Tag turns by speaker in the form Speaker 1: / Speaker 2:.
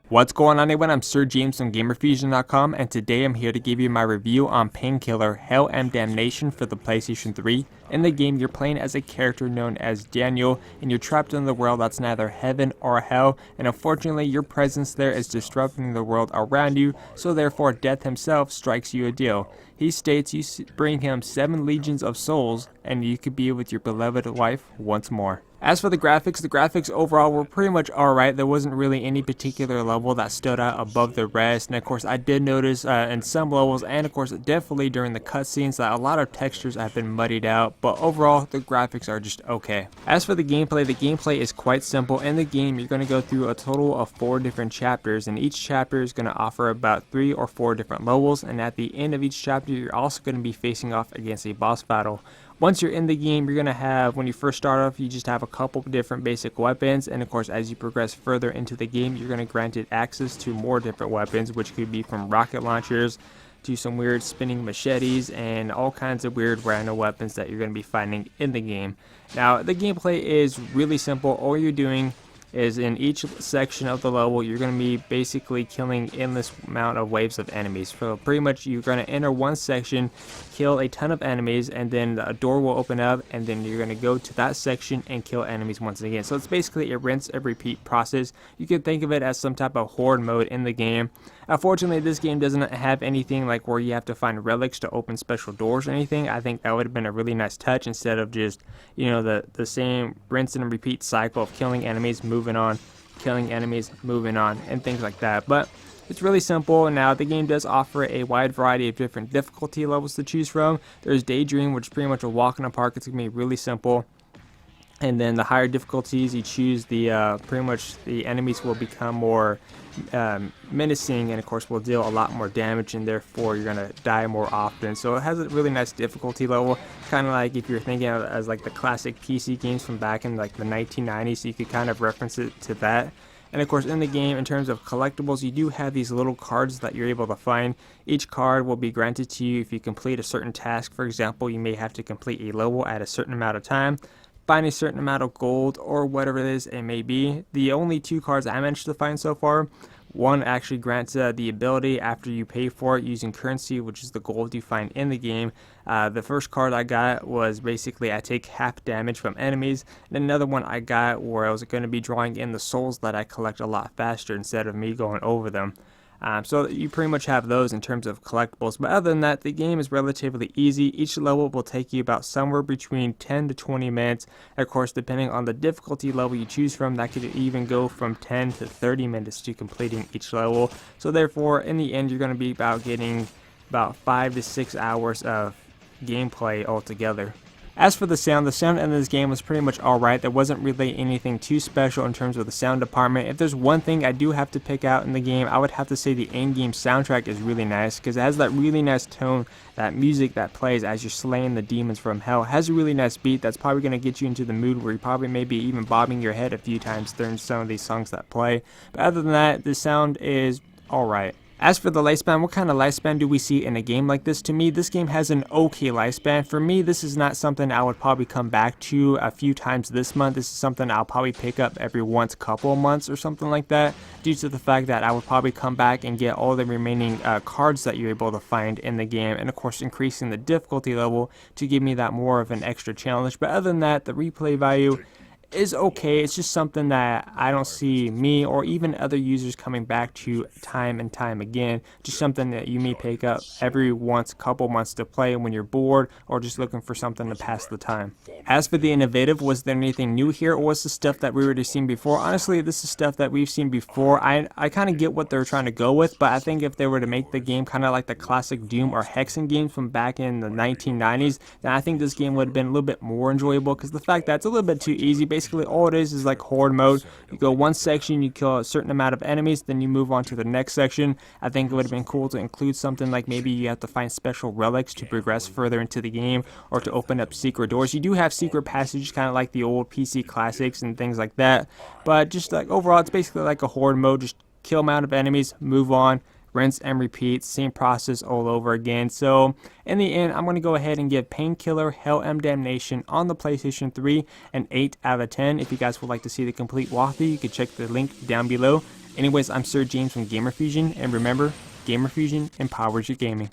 Speaker 1: What's going on everyone, I'm Sir James from Gamerfuzion.com, and today I'm here to give you my review on Painkiller, Hell and Damnation for the PlayStation 3. In the game, you're playing as a character known as Daniel, and you're trapped in the world that's neither heaven or hell, and unfortunately your presence there is disrupting the world around you, so therefore Death himself strikes you a deal. He states you bring him 7 legions of souls, and you could be with your beloved wife once more. As for the graphics overall were pretty much alright. There wasn't really any particular level that stood out above the rest, and of course I did notice in some levels, and of course definitely during the cutscenes, that a lot of textures have been muddied out, but overall the graphics are just okay. As for the gameplay is quite simple. In the game, you're going to go through a total of 4 different chapters, and each chapter is going to offer about 3 or 4 different levels, and at the end of each chapter you're also going to be facing off against a boss battle. Once you're in the game, you're going to have, when you first start off, you just have a couple different basic weapons, and of course as you progress further into the game, you're going to granted access to more different weapons, which could be from rocket launchers to some weird spinning machetes and all kinds of weird random weapons that you're going to be finding in the game. Now the gameplay is really simple. All you're doing is in each section of the level, you're going to be basically killing endless amount of waves of enemies. So pretty much you're going to enter one section, kill a ton of enemies, and then a door will open up, and then you're going to go to that section and kill enemies once again. So it's basically a rinse and repeat process. You can think of it as some type of horde mode in the game. Unfortunately, this game doesn't have anything like where you have to find relics to open special doors or anything. I think that would have been a really nice touch, instead of just, you know, the same rinse and repeat cycle of killing enemies, moving on, killing enemies, moving on, and things like that. But it's really simple. Now the game does offer a wide variety of different difficulty levels to choose from. There's Daydream, which is pretty much a walk in the park. It's gonna be really simple. And then the higher difficulties you choose, the pretty much the enemies will become more menacing, and of course will deal a lot more damage, and therefore you're gonna die more often. So it has a really nice difficulty level, kind of like if you're thinking of it as like the classic PC games from back in like the 1990s, so you could kind of reference it to that. And of course in the game, in terms of collectibles, you do have these little cards that you're able to find. Each card will be granted to you if you complete a certain task. For example, you may have to complete a level at a certain amount of time, find a certain amount of gold, or whatever it is it may be. The only 2 cards I managed to find so far, one actually grants the ability after you pay for it using currency, which is the gold you find in the game. The first card I got was basically I take half damage from enemies, and another one I got where I was going to be drawing in the souls that I collect a lot faster instead of me going over them. So you pretty much have those in terms of collectibles, but other than that, the game is relatively easy. Each level will take you about somewhere between 10 to 20 minutes. Of course, depending on the difficulty level you choose from, that could even go from 10 to 30 minutes to completing each level. So therefore, in the end, you're going to be getting about 5 to 6 hours of gameplay altogether. As for the sound in this game was pretty much alright. There wasn't really anything too special in terms of the sound department. If there's one thing I do have to pick out in the game, I would have to say the in-game soundtrack is really nice, because it has that really nice tone, that music that plays as you're slaying the demons from hell. It has a really nice beat that's probably going to get you into the mood where you probably maybe even bobbing your head a few times during some of these songs that play. But other than that, the sound is alright. As for the lifespan, what kind of lifespan do we see in a game like this? To me, this game has an okay lifespan. For me, this is not something I would probably come back to a few times this month. This is something I'll probably pick up every couple of months or something like that, due to the fact that I would probably come back and get all the remaining cards that you're able to find in the game, and of course increasing the difficulty level to give me that more of an extra challenge. But other than that, the replay value is okay. It's just something that I don't see me or even other users coming back to time and time again. Just something that you may pick up every couple months to play when you're bored or just looking for something to pass the time. As for the innovative, was there anything new here, or was this stuff that we already seen before? Honestly, this is stuff that we've seen before. I kind of get what they're trying to go with, but I think if they were to make the game kind of like the classic Doom or Hexen games from back in the 1990s, then I think this game would have been a little bit more enjoyable, because the fact that it's a little bit too easy. Basically all it is like horde mode. You go one section, you kill a certain amount of enemies, then you move on to the next section. I think it would have been cool to include something like maybe you have to find special relics to progress further into the game, or to open up secret doors. You do have secret passages, kind of like the old PC classics and things like that, but just like overall it's basically like a horde mode. Just kill amount of enemies, move on, rinse and repeat, same process all over again. So in the end, I'm going to go ahead and give Painkiller, Hell and Damnation on the PlayStation 3 an 8 out of 10. If you guys would like to see the complete walkthrough, you can check the link down below. Anyways, I'm Sir James from Gamerfuzion, and remember, Gamerfuzion empowers your gaming.